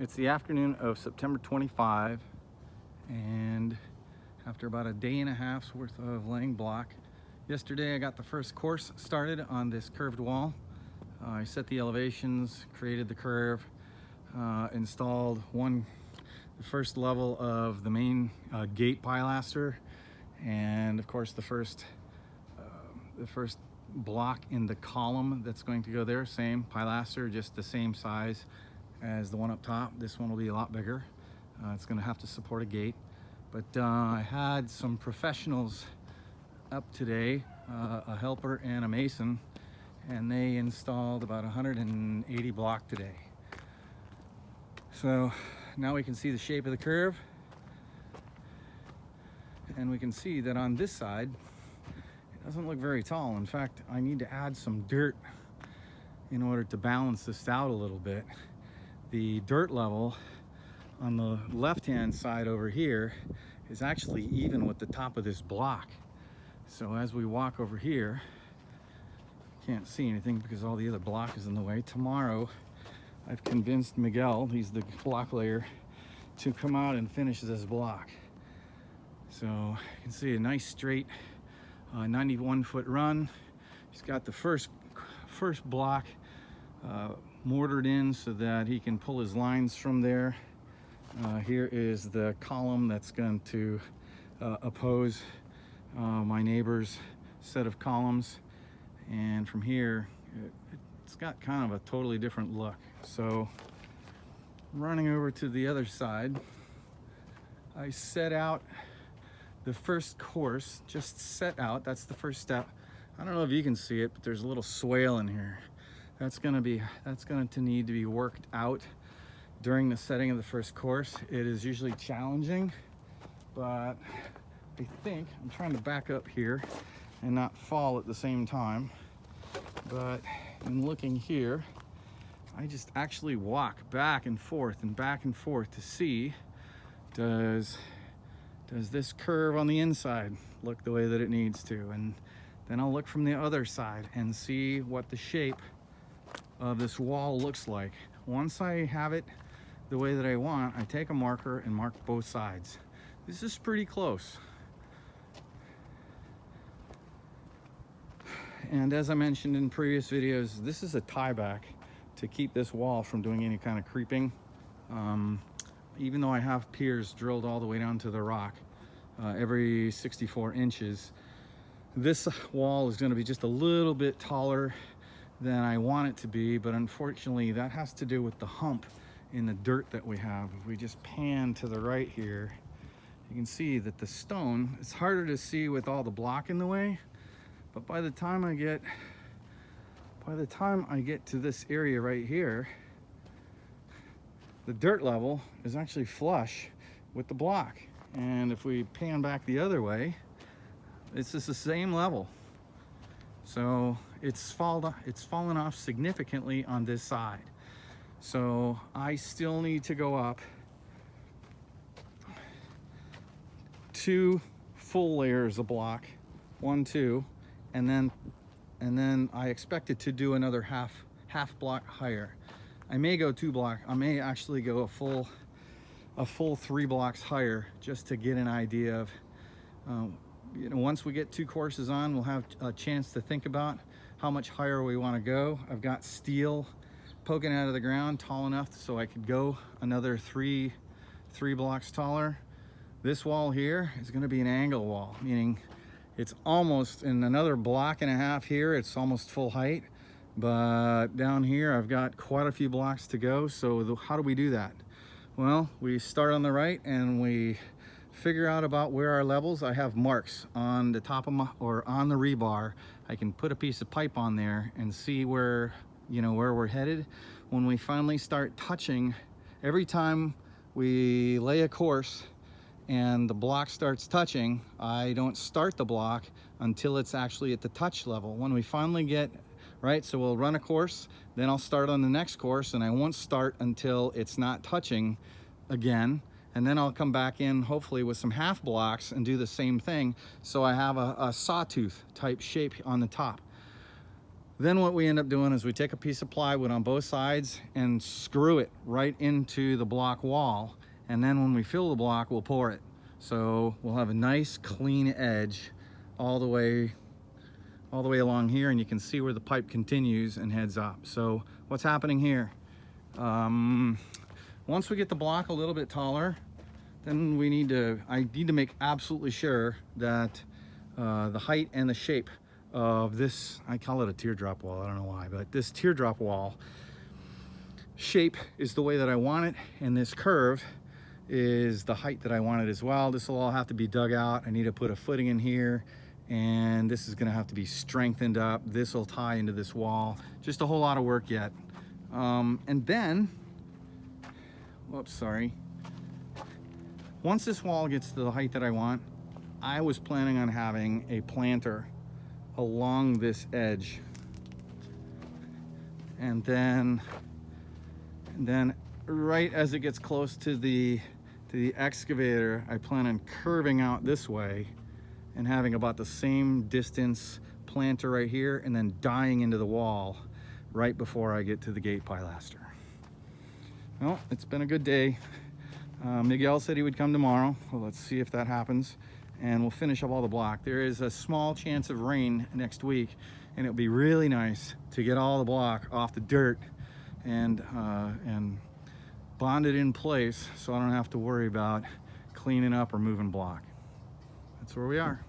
It's the afternoon of September 25, and after about a day and a half's worth of laying block, yesterday I got the first course started on this curved wall. I set the elevations, created the curve, installed the first level of the main gate pilaster, and of course the first block in the column that's going to go there, same pilaster, just the same size as the one up top. This one will be a lot bigger. It's going to have to support a gate, but I had some professionals up today, a helper and a mason, and they installed about 180 block today. So now we can see the shape of the curve, and we can see that on this side it doesn't look very tall. In fact, I need to add some dirt in order to balance this out a little bit. The dirt level on the left-hand side over here is actually even with the top of this block. So as we walk over here, can't see anything because all the other block is in the way. Tomorrow, I've convinced Miguel, he's the block layer, to come out and finish this block. So you can see a nice straight 91-foot run. He's got the first block mortared in so that he can pull his lines from there. Here is the column that's going to oppose my neighbor's set of columns, and from here it's got kind of a totally different look. So running over to the other side, I set out the first course, just set out. That's the first step. I don't know if you can see it, but there's a little swale in here. That's going to need to be worked out during the setting of the first course. It is usually challenging, but I think I'm trying to back up here and not fall at the same time. But in looking here, I just actually walk back and forth to see, does this curve on the inside look the way that it needs to? And then I'll look from the other side and see what the shape of this wall looks like. Once I have it the way that I want, I take a marker and mark both sides. This is pretty close. And as I mentioned in previous videos, this is a tieback to keep this wall from doing any kind of creeping. Even though I have piers drilled all the way down to the rock every 64 inches, this wall is going to be just a little bit taller than I want it to be, but unfortunately that has to do with the hump in the dirt that we have. If we just pan to the right here, you can see that the stone, it's harder to see with all the block in the way, but by the time I get to this area right here, the dirt level is actually flush with the block. And if we pan back the other way, it's just the same level. So it's fallen off significantly on this side. So I still need to go up 2 full layers of block, 1, 2, and then I expect it to do another half block higher. I may go 2 block. I may actually go a full 3 blocks higher, just to get an idea of, once we get 2 courses on, we'll have a chance to think about how much higher we want to go. I've got steel poking out of the ground tall enough so I could go another 3 blocks taller. This wall here is going to be an angle wall, meaning it's almost in another block and a half here, it's almost full height. But down here I've got quite a few blocks to go. So how do we do that? Well, we start on the right and we figure out about where our levels. I have marks on the top of on the rebar. I can put a piece of pipe on there and see where we're headed. When we finally start touching, every time we lay a course and the block starts touching, I don't start the block until it's actually at the touch level. When we finally get right, so we'll run a course, then I'll start on the next course, and I won't start until it's not touching again. And then I'll come back in hopefully with some half blocks and do the same thing, so I have a sawtooth type shape on the top. Then what we end up doing is we take a piece of plywood on both sides and screw it right into the block wall. And then when we fill the block, we'll pour it. So we'll have a nice clean edge all the way along here, and you can see where the pipe continues and heads up. So what's happening here? Once we get the block a little bit taller, then I need to make absolutely sure that the height and the shape of this, I call it a teardrop wall, I don't know why, but this teardrop wall shape is the way that I want it, and this curve is the height that I want it as well. This will all have to be dug out. I need to put a footing in here, and this is going to have to be strengthened up. This will tie into this wall. Just a whole lot of work yet. And then, whoops, sorry. Once this wall gets to the height that I want, I was planning on having a planter along this edge, and then right as it gets close to the excavator, I plan on curving out this way and having about the same distance planter right here, and then dying into the wall right before I get to the gate pilaster. Well, it's been a good day. Miguel said he would come tomorrow. Well, let's see if that happens, and we'll finish up all the block. There is a small chance of rain next week, and it'll be really nice to get all the block off the dirt and bond it in place, so I don't have to worry about cleaning up or moving block. That's where we are.